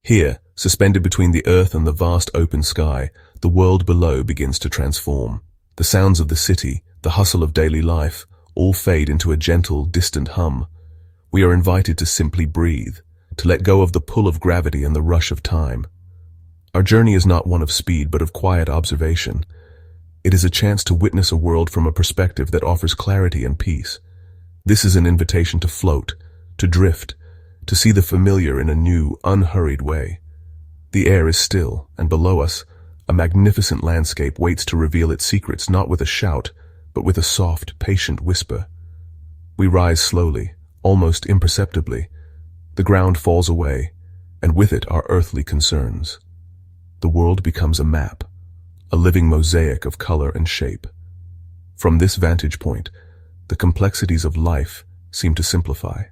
Here, suspended between the earth and the vast open sky, the world below begins to transform. The sounds of the city, the hustle of daily life, all fade into a gentle, distant hum. We are invited to simply breathe, to let go of the pull of gravity and the rush of time. Our journey is not one of speed, but of quiet observation. It is a chance to witness a world from a perspective that offers clarity and peace. This is an invitation to float, to drift, to see the familiar in a new, unhurried way. The air is still, and below us, a magnificent landscape waits to reveal its secrets, not with a shout, but with a soft, patient whisper. We rise slowly, almost imperceptibly. The ground falls away, and with it our earthly concerns. The world becomes a map, a living mosaic of color and shape. From this vantage point, the complexities of life seem to simplify.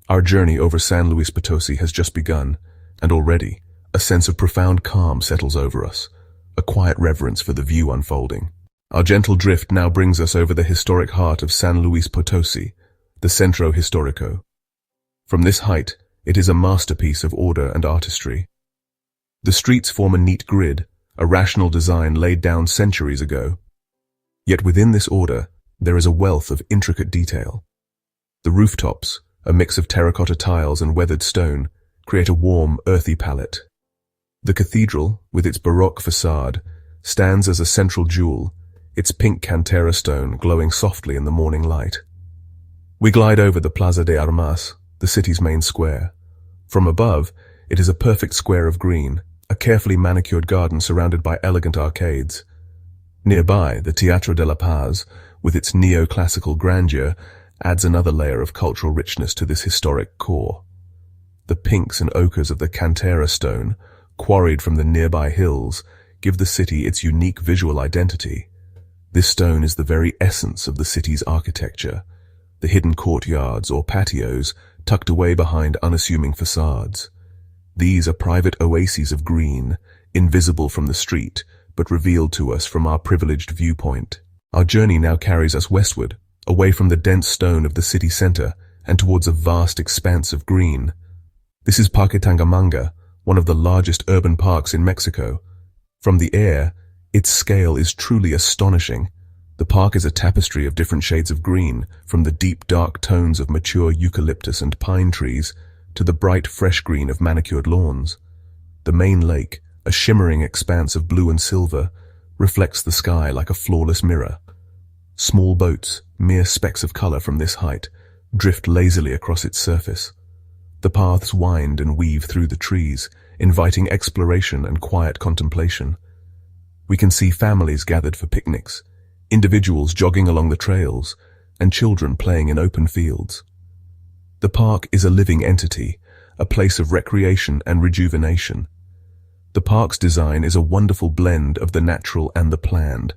Our journey over San Luis Potosi has just begun, and already, a sense of profound calm settles over us, a quiet reverence for the view unfolding. Our gentle drift now brings us over the historic heart of San Luis Potosi, the Centro Histórico. From this height, it is a masterpiece of order and artistry. The streets form a neat grid, a rational design laid down centuries ago. Yet within this order, there is a wealth of intricate detail. The rooftops, a mix of terracotta tiles and weathered stone, create a warm, earthy palette. The cathedral, with its Baroque facade, stands as a central jewel, its pink cantera stone glowing softly in the morning light. We glide over the Plaza de Armas, the city's main square. From above, it is a perfect square of green, a carefully manicured garden surrounded by elegant arcades. Nearby, the Teatro de la Paz, with its neoclassical grandeur, adds another layer of cultural richness to this historic core. The pinks and ochres of the cantera stone, quarried from the nearby hills, give the city its unique visual identity. This stone is the very essence of the city's architecture, the hidden courtyards or patios tucked away behind unassuming facades. These are private oases of green, invisible from the street, but revealed to us from our privileged viewpoint. Our journey now carries us westward, away from the dense stone of the city center and towards a vast expanse of green. This is Parque Tangamanga, one of the largest urban parks in Mexico. From the air, its scale is truly astonishing. The park is a tapestry of different shades of green, from the deep dark tones of mature eucalyptus and pine trees to the bright fresh green of manicured lawns. The main lake, a shimmering expanse of blue and silver, reflects the sky like a flawless mirror. Small boats, mere specks of color from this height, drift lazily across its surface. The paths wind and weave through the trees, inviting exploration and quiet contemplation. We can see families gathered for picnics, individuals jogging along the trails, and children playing in open fields. The park is a living entity, a place of recreation and rejuvenation. The park's design is a wonderful blend of the natural and the planned.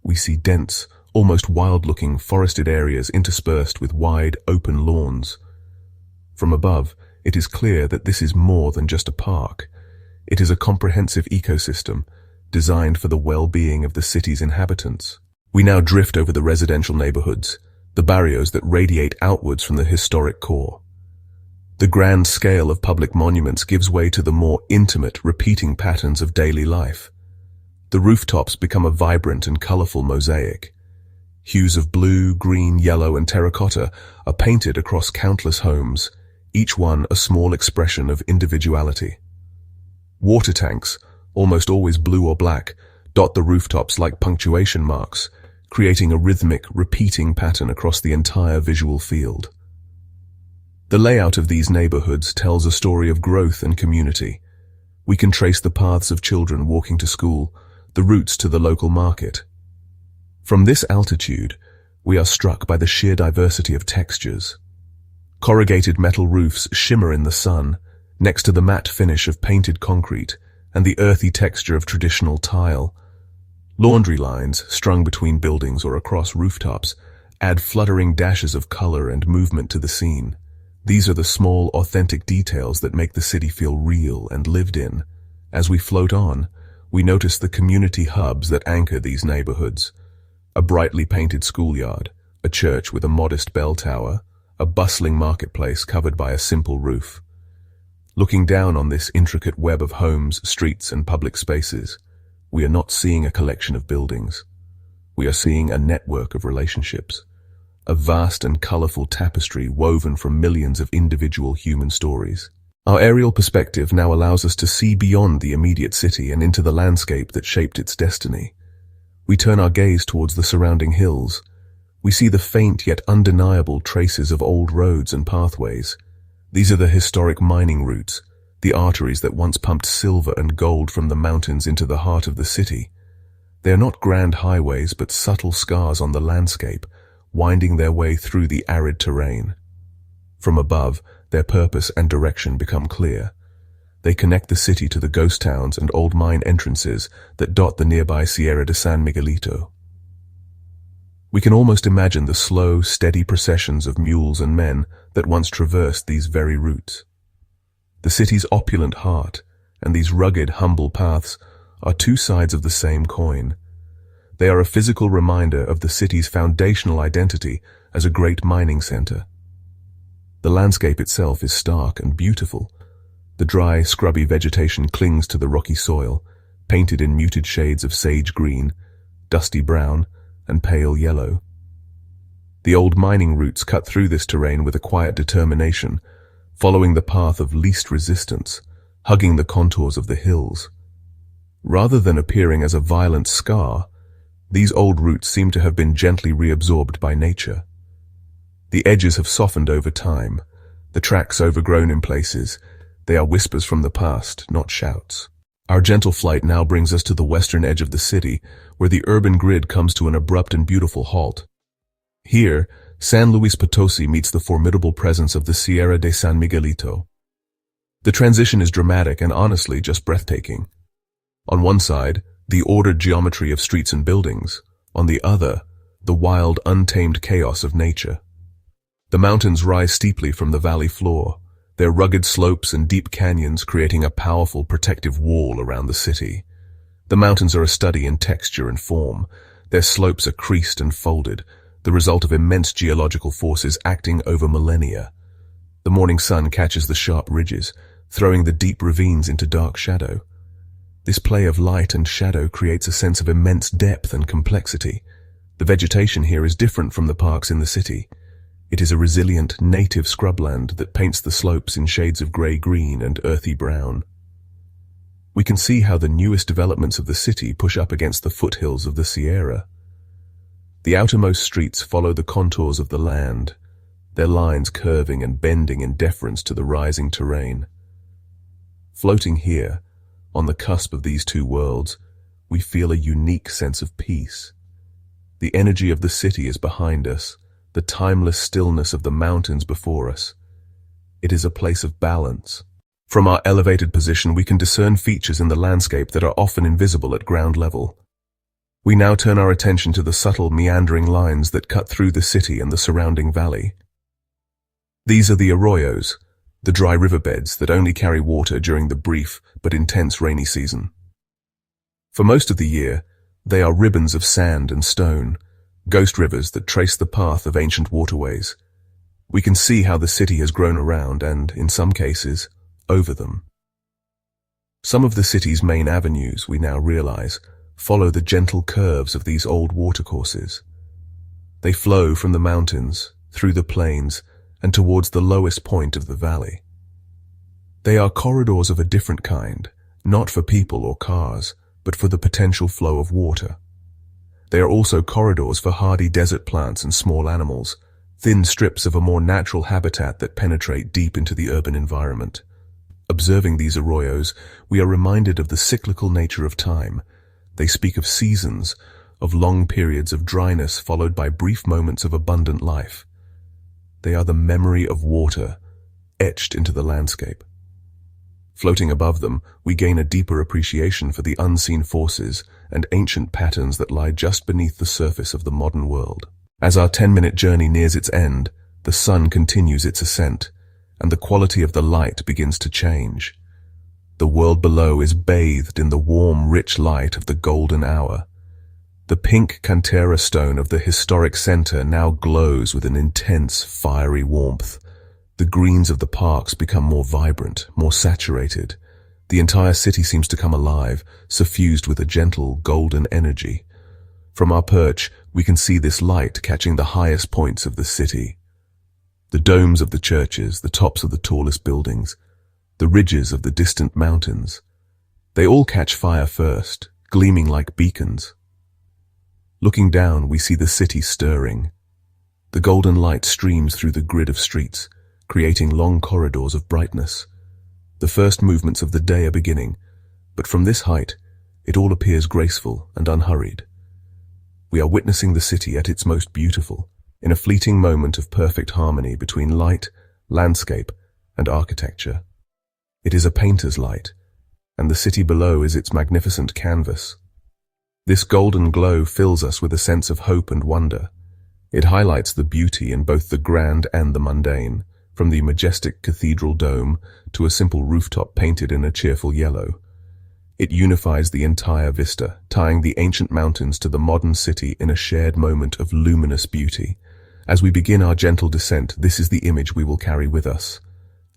We see dense, almost wild-looking forested areas interspersed with wide, open lawns. From above, it is clear that this is more than just a park. It is a comprehensive ecosystem, designed for the well-being of the city's inhabitants. We now drift over the residential neighborhoods, the barrios that radiate outwards from the historic core. The grand scale of public monuments gives way to the more intimate, repeating patterns of daily life. The rooftops become a vibrant and colorful mosaic. Hues of blue, green, yellow, and terracotta are painted across countless homes, each one a small expression of individuality. Water tanks, almost always blue or black, dot the rooftops like punctuation marks, creating a rhythmic, repeating pattern across the entire visual field. The layout of these neighborhoods tells a story of growth and community. We can trace the paths of children walking to school, the routes to the local market. From this altitude, we are struck by the sheer diversity of textures. Corrugated metal roofs shimmer in the sun, next to the matte finish of painted concrete and the earthy texture of traditional tile. Laundry lines, strung between buildings or across rooftops, add fluttering dashes of color and movement to the scene. These are the small, authentic details that make the city feel real and lived in. As we float on, we notice the community hubs that anchor these neighborhoods. A brightly painted schoolyard, a church with a modest bell tower, a bustling marketplace covered by a simple roof. Looking down on this intricate web of homes, streets, and public spaces, we are not seeing a collection of buildings. We are seeing a network of relationships, a vast and colorful tapestry woven from millions of individual human stories. Our aerial perspective now allows us to see beyond the immediate city and into the landscape that shaped its destiny. We turn our gaze towards the surrounding hills. We see the faint yet undeniable traces of old roads and pathways. These are the historic mining routes, the arteries that once pumped silver and gold from the mountains into the heart of the city. They are not grand highways, but subtle scars on the landscape, winding their way through the arid terrain. From above, their purpose and direction become clear. They connect the city to the ghost towns and old mine entrances that dot the nearby Sierra de San Miguelito. We can almost imagine the slow, steady processions of mules and men that once traversed these very routes. The city's opulent heart and these rugged, humble paths are two sides of the same coin. They are a physical reminder of the city's foundational identity as a great mining center. The landscape itself is stark and beautiful. The dry, scrubby vegetation clings to the rocky soil, painted in muted shades of sage green, dusty brown, and pale yellow. The old mining routes cut through this terrain with a quiet determination, following the path of least resistance, hugging the contours of the hills. Rather than appearing as a violent scar, these old routes seem to have been gently reabsorbed by nature. The edges have softened over time, the tracks overgrown in places. They are whispers from the past, not shouts. Our gentle flight now brings us to the western edge of the city, where the urban grid comes to an abrupt and beautiful halt. Here, San Luis Potosi meets the formidable presence of the Sierra de San Miguelito. The transition is dramatic and honestly just breathtaking. On one side, the ordered geometry of streets and buildings. On the other, the wild, untamed chaos of nature. The mountains rise steeply from the valley floor, their rugged slopes and deep canyons creating a powerful protective wall around the city. The mountains are a study in texture and form. Their slopes are creased and folded, the result of immense geological forces acting over millennia. The morning sun catches the sharp ridges, throwing the deep ravines into dark shadow. This play of light and shadow creates a sense of immense depth and complexity. The vegetation here is different from the parks in the city. It is a resilient, native scrubland that paints the slopes in shades of grey-green and earthy brown. We can see how the newest developments of the city push up against the foothills of the Sierra. The outermost streets follow the contours of the land, their lines curving and bending in deference to the rising terrain. Floating here, on the cusp of these two worlds, we feel a unique sense of peace. The energy of the city is behind us, the timeless stillness of the mountains before us. It is a place of balance. From our elevated position, we can discern features in the landscape that are often invisible at ground level. We now turn our attention to the subtle, meandering lines that cut through the city and the surrounding valley. These are the arroyos, the dry riverbeds that only carry water during the brief but intense rainy season. For most of the year, they are ribbons of sand and stone, ghost rivers that trace the path of ancient waterways. We can see how the city has grown around and, in some cases, over them. Some of the city's main avenues, we now realize, follow the gentle curves of these old watercourses. They flow from the mountains, through the plains, and towards the lowest point of the valley. They are corridors of a different kind, not for people or cars, but for the potential flow of water. They are also corridors for hardy desert plants and small animals, thin strips of a more natural habitat that penetrate deep into the urban environment. Observing these arroyos, we are reminded of the cyclical nature of time. They speak of seasons, of long periods of dryness followed by brief moments of abundant life. They are the memory of water, etched into the landscape. Floating above them, we gain a deeper appreciation for the unseen forces and ancient patterns that lie just beneath the surface of the modern world. As our 10-minute journey nears its end, the sun continues its ascent, and the quality of the light begins to change. The world below is bathed in the warm, rich light of the golden hour. The pink cantera stone of the historic center now glows with an intense, fiery warmth. The greens of the parks become more vibrant, more saturated. The entire city seems to come alive, suffused with a gentle, golden energy. From our perch, we can see this light catching the highest points of the city. The domes of the churches, the tops of the tallest buildings, the ridges of the distant mountains. They all catch fire first, gleaming like beacons. Looking down, we see the city stirring. The golden light streams through the grid of streets, creating long corridors of brightness. The first movements of the day are beginning, but from this height, it all appears graceful and unhurried. We are witnessing the city at its most beautiful, in a fleeting moment of perfect harmony between light, landscape, and architecture. It is a painter's light, and the city below is its magnificent canvas. This golden glow fills us with a sense of hope and wonder. It highlights the beauty in both the grand and the mundane, from the majestic cathedral dome to a simple rooftop painted in a cheerful yellow. It unifies the entire vista, tying the ancient mountains to the modern city in a shared moment of luminous beauty. As we begin our gentle descent, this is the image we will carry with us.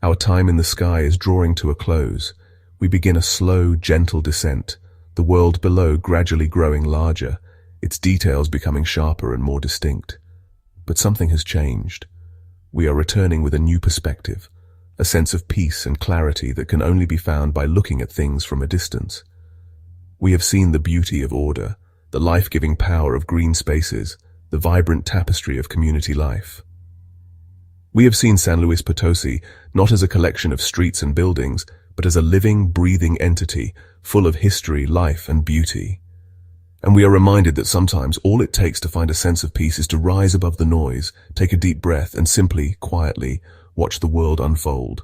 Our time in the sky is drawing to a close. We begin a slow, gentle descent, the world below gradually growing larger, its details becoming sharper and more distinct. But something has changed. We are returning with a new perspective, a sense of peace and clarity that can only be found by looking at things from a distance. We have seen the beauty of order, the life-giving power of green spaces, the vibrant tapestry of community life. We have seen San Luis Potosi not as a collection of streets and buildings, but as a living, breathing entity full of history, life, and beauty. And we are reminded that sometimes all it takes to find a sense of peace is to rise above the noise, take a deep breath, and simply, quietly, watch the world unfold.